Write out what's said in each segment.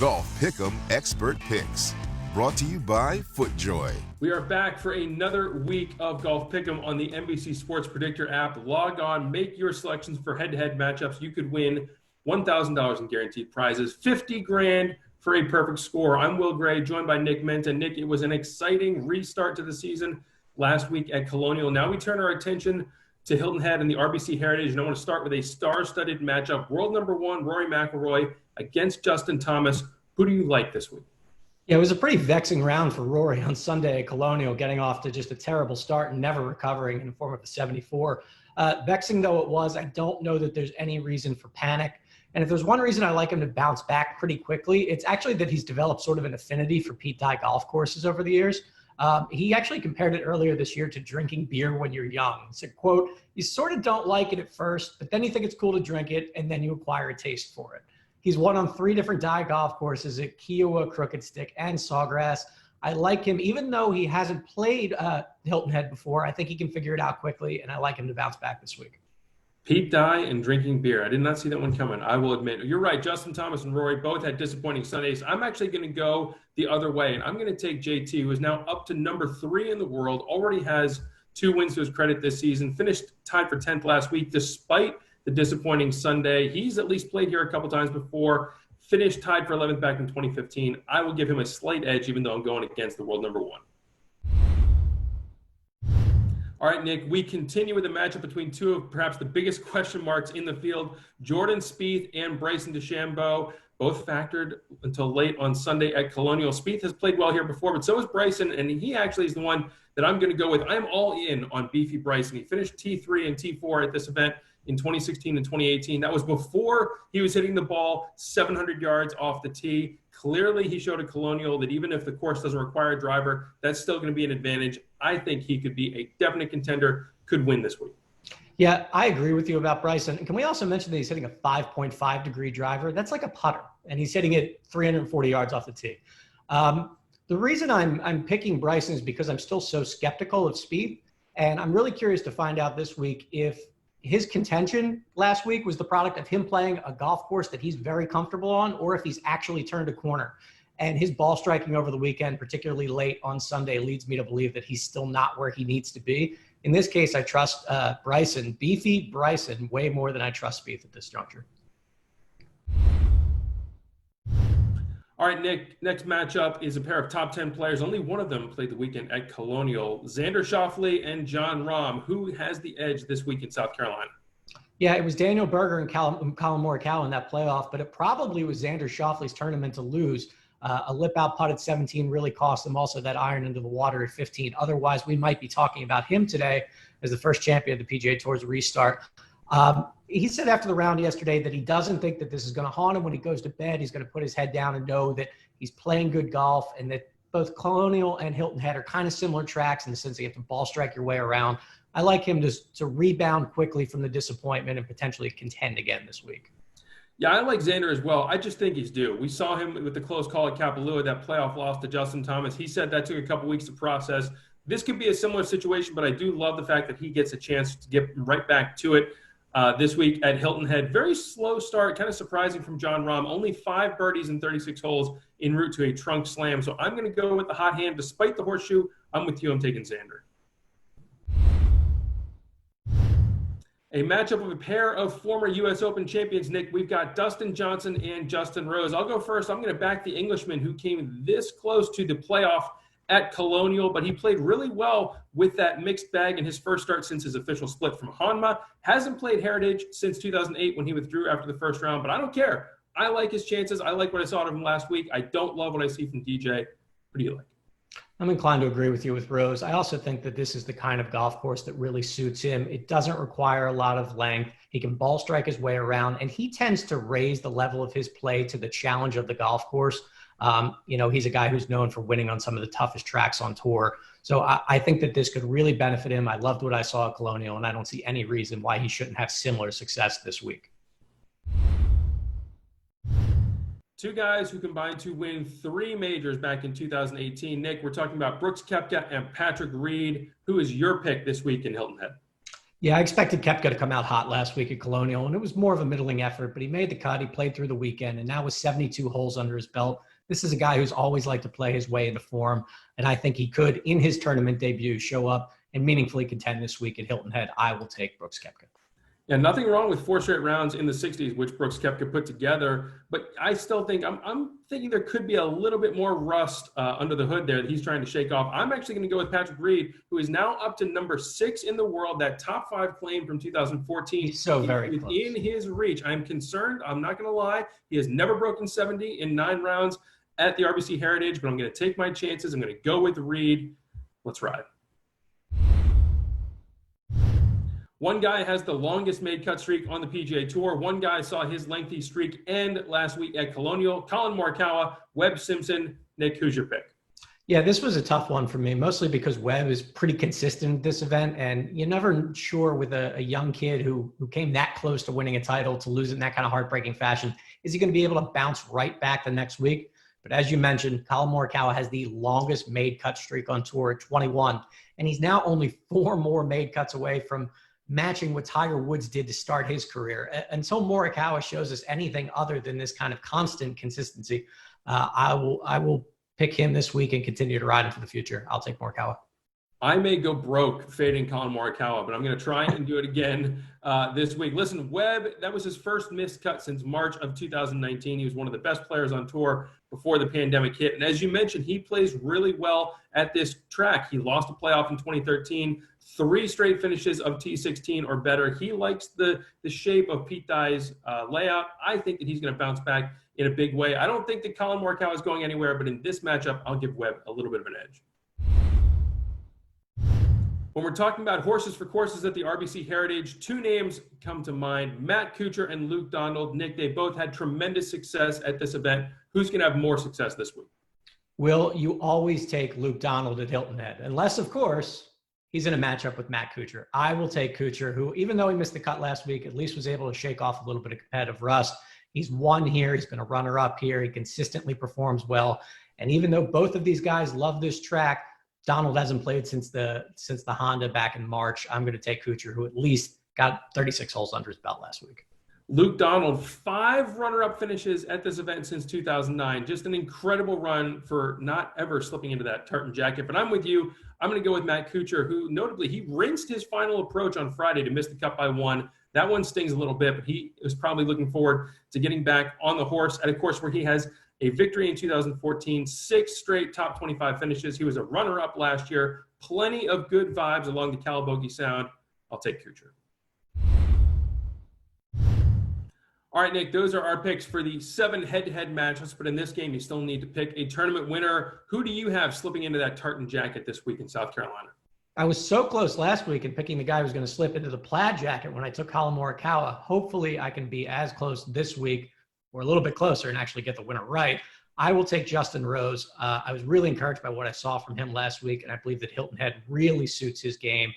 Golf Pick'em Expert Picks. Brought to you by FootJoy. We are back for another week of Golf Pick'em on the NBC Sports Predictor app. Log on, make your selections for head-to-head matchups. You could win $1,000 in guaranteed prizes, $50,000 for a perfect score. I'm Will Gray, joined by Nick Menta. Nick, it was an exciting restart to the season last week at Colonial. Now we turn our attention to Hilton Head and the RBC Heritage, and I want to start with a star-studded matchup. World number one, Rory McIlroy against Justin Thomas. Who do you like this week? Yeah, it was a pretty vexing round for Rory on Sunday at Colonial, getting off to just a terrible start and never recovering in the form of a 74. Vexing though it was, I don't know that there's any reason for panic. And if there's one reason I like him to bounce back pretty quickly, it's actually that he's developed sort of an affinity for Pete Dye golf courses over the years. He actually compared it earlier this year to drinking beer when you're young. He said, quote, "You sort of don't like it at first, but then you think it's cool to drink it, and then you acquire a taste for it." He's won on 3 different Dye golf courses at Kiowa, Crooked Stick, and Sawgrass. I like him, even though he hasn't played Hilton Head before. I think he can figure it out quickly, and I like him to bounce back this week. Pete Dye and drinking beer. I did not see that one coming, I will admit. You're right. Justin Thomas and Rory both had disappointing Sundays. I'm actually going to go the other way, and I'm going to take JT, who is now up to number 3 in the world, already has 2 wins to his credit this season, finished tied for 10th last week despite the disappointing Sunday. He's at least played here a couple times before, finished tied for 11th back in 2015. I will give him a slight edge, even though I'm going against the world number 1. All right, Nick, we continue with a matchup between 2 of perhaps the biggest question marks in the field, Jordan Spieth and Bryson DeChambeau, both factored until late on Sunday at Colonial. Spieth has played well here before, but so has Bryson, and he actually is the one that I'm going to go with. I'm all in on beefy Bryson. He finished T3 and T4 at this event in 2016 and 2018. That was before he was hitting the ball 700 yards off the tee. Clearly, he showed at Colonial that even if the course doesn't require a driver, that's still going to be an advantage. I think he could be a definite contender, could win this week. Yeah, I agree with you about Bryson. And can we also mention that he's hitting a 5.5-degree driver? That's like a putter, and he's hitting it 340 yards off the tee. The reason I'm picking Bryson is because I'm still so skeptical of Spieth, and I'm really curious to find out this week if his contention last week was the product of him playing a golf course that he's very comfortable on, or if he's actually turned a corner. And his ball striking over the weekend, particularly late on Sunday, leads me to believe that he's still not where he needs to be. In this case, I trust Bryson, beefy Bryson, way more than I trust Spieth at this juncture. All right, Nick, next matchup is a pair of top 10 players. Only one of them played the weekend at Colonial. Xander Schauffele and Jon Rahm. Who has the edge this week in South Carolina? Yeah, it was Daniel Berger and Colin Morikawa in that playoff, but it probably was Xander Schauffele's tournament to lose. A lip-out putt at 17 really cost him, also that iron into the water at 15. Otherwise, we might be talking about him today as the first champion of the PGA Tour's restart. He said after the round yesterday that he doesn't think that this is going to haunt him when he goes to bed. He's going to put his head down and know that he's playing good golf, and that both Colonial and Hilton Head are kind of similar tracks in the sense that you have to ball strike your way around. I like him to rebound quickly from the disappointment and potentially contend again this week. Yeah, I like Xander as well. I just think he's due. We saw him with the close call at Kapalua, that playoff loss to Justin Thomas. He said that took a couple weeks to process. This could be a similar situation, but I do love the fact that he gets a chance to get right back to it this week at Hilton Head. Very slow start, kind of surprising from Jon Rahm. Only 5 birdies in 36 holes en route to a trunk slam. So I'm going to go with the hot hand. Despite the horseshoe, I'm with you. I'm taking Xander. A matchup of a pair of former U.S. Open champions, Nick. We've got Dustin Johnson and Justin Rose. I'll go first. I'm going to back the Englishman who came this close to the playoff at Colonial, but he played really well with that mixed bag in his first start since his official split from Hanma. Hasn't played Heritage since 2008 when he withdrew after the first round, but I don't care. I like his chances. I like what I saw of him last week. I don't love what I see from DJ. What do you like? I'm inclined to agree with you with Rose. I also think that this is the kind of golf course that really suits him. It doesn't require a lot of length. He can ball strike his way around, and he tends to raise the level of his play to the challenge of the golf course. He's a guy who's known for winning on some of the toughest tracks on tour. So I think that this could really benefit him. I loved what I saw at Colonial, and I don't see any reason why he shouldn't have similar success this week. 2 guys who combined to win 3 majors back in 2018. Nick, we're talking about Brooks Koepka and Patrick Reed. Who is your pick this week in Hilton Head? Yeah, I expected Koepka to come out hot last week at Colonial, and it was more of a middling effort, but he made the cut. He played through the weekend, and now with 72 holes under his belt, this is a guy who's always liked to play his way into form, and I think he could, in his tournament debut, show up and meaningfully contend this week at Hilton Head. I will take Brooks Koepka. Yeah, nothing wrong with 4 straight rounds in the 60s, which Brooks Koepka put together. But I still think I'm thinking there could be a little bit more rust under the hood there that he's trying to shake off. I'm actually going to go with Patrick Reed, who is now up to number 6 in the world. That top 5 claim from 2014. He's so very within close. his reach. I'm concerned. I'm not going to lie. He has never broken 70 in 9 rounds at the RBC Heritage, but I'm going to take my chances. I'm going to go with Reed. Let's ride. One guy has the longest made cut streak on the PGA Tour. One guy saw his lengthy streak end last week at Colonial. Collin Morikawa, Webb Simpson. Nick, who's your pick? Yeah, this was a tough one for me, mostly because Webb is pretty consistent at this event, and you're never sure with a young kid who came that close to winning a title to lose it in that kind of heartbreaking fashion. Is he going to be able to bounce right back the next week? But as you mentioned, Collin Morikawa has the longest made cut streak on tour at 21, and he's now only 4 more made cuts away from matching what Tiger Woods did to start his career. Until Morikawa shows us anything other than this kind of constant consistency, I will pick him this week and continue to ride him for the future. I'll take Morikawa. I may go broke fading Collin Morikawa, but I'm going to try and do it again this week. Listen, Webb, that was his first missed cut since March of 2019. He was one of the best players on tour before the pandemic hit. And as you mentioned, he plays really well at this track. He lost a playoff in 2013, 3 straight finishes of T16 or better. He likes the shape of Pete Dye's layout. I think that he's going to bounce back in a big way. I don't think that Collin Morikawa is going anywhere, but in this matchup, I'll give Webb a little bit of an edge. When we're talking about horses for courses at the RBC Heritage, 2 names come to mind, Matt Kuchar and Luke Donald. Nick, they both had tremendous success at this event. Who's going to have more success this week? Will you always take Luke Donald at Hilton Head? Unless, of course, he's in a matchup with Matt Kuchar. I will take Kuchar, who, even though he missed the cut last week, at least was able to shake off a little bit of competitive rust. He's won here. He's been a runner-up here. He consistently performs well. And even though both of these guys love this track, Donald hasn't played since the Honda back in March. I'm going to take Kuchar, who at least got 36 holes under his belt last week. Luke Donald, 5 runner-up finishes at this event since 2009. Just an incredible run for not ever slipping into that tartan jacket. But I'm with you. I'm going to go with Matt Kuchar, who notably, he rinsed his final approach on Friday to miss the cut by 1. That one stings a little bit, but he is probably looking forward to getting back on the horse at a course where he has a victory in 2014, 6 straight top 25 finishes. He was a runner-up last year. Plenty of good vibes along the Calabogie Sound. I'll take Kuchar. All right, Nick, those are our picks for the 7 head-to-head matchups, but in this game, you still need to pick a tournament winner. Who do you have slipping into that tartan jacket this week in South Carolina? I was so close last week in picking the guy who was going to slip into the plaid jacket when I took Collin Morikawa. Hopefully, I can be as close this week or a little bit closer and actually get the winner right. I will take Justin Rose. I was really encouraged by what I saw from him last week, and I believe that Hilton Head really suits his game.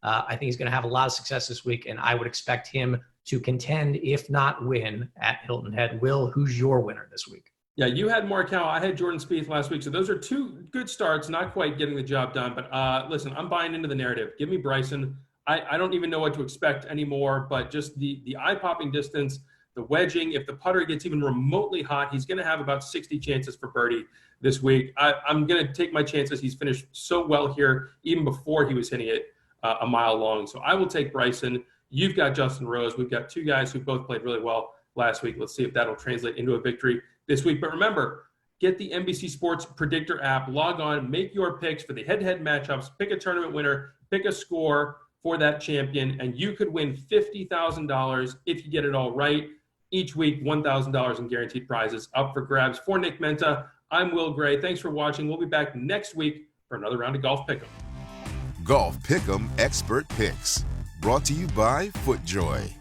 I think he's going to have a lot of success this week, and I would expect him to contend, if not win, at Hilton Head. Will, who's your winner this week? Yeah, you had Morikawa. I had Jordan Spieth last week. So those are 2 good starts, not quite getting the job done. But listen, I'm buying into the narrative. Give me Bryson. I don't even know what to expect anymore, but just the eye-popping distance, the wedging, if the putter gets even remotely hot, he's going to have about 60 chances for birdie this week. I'm going to take my chances. He's finished so well here, even before he was hitting it a mile long. So I will take Bryson. You've got Justin Rose. We've got 2 guys who both played really well last week. Let's see if that'll translate into a victory this week. But remember, get the NBC Sports Predictor app, log on, make your picks for the head-to-head matchups, pick a tournament winner, pick a score for that champion, and you could win $50,000 if you get it all right. Each week, $1,000 in guaranteed prizes up for grabs. For Nick Menta, I'm Will Gray. Thanks for watching. We'll be back next week for another round of Golf Pick'em. Golf Pick'em Expert Picks. Brought to you by FootJoy.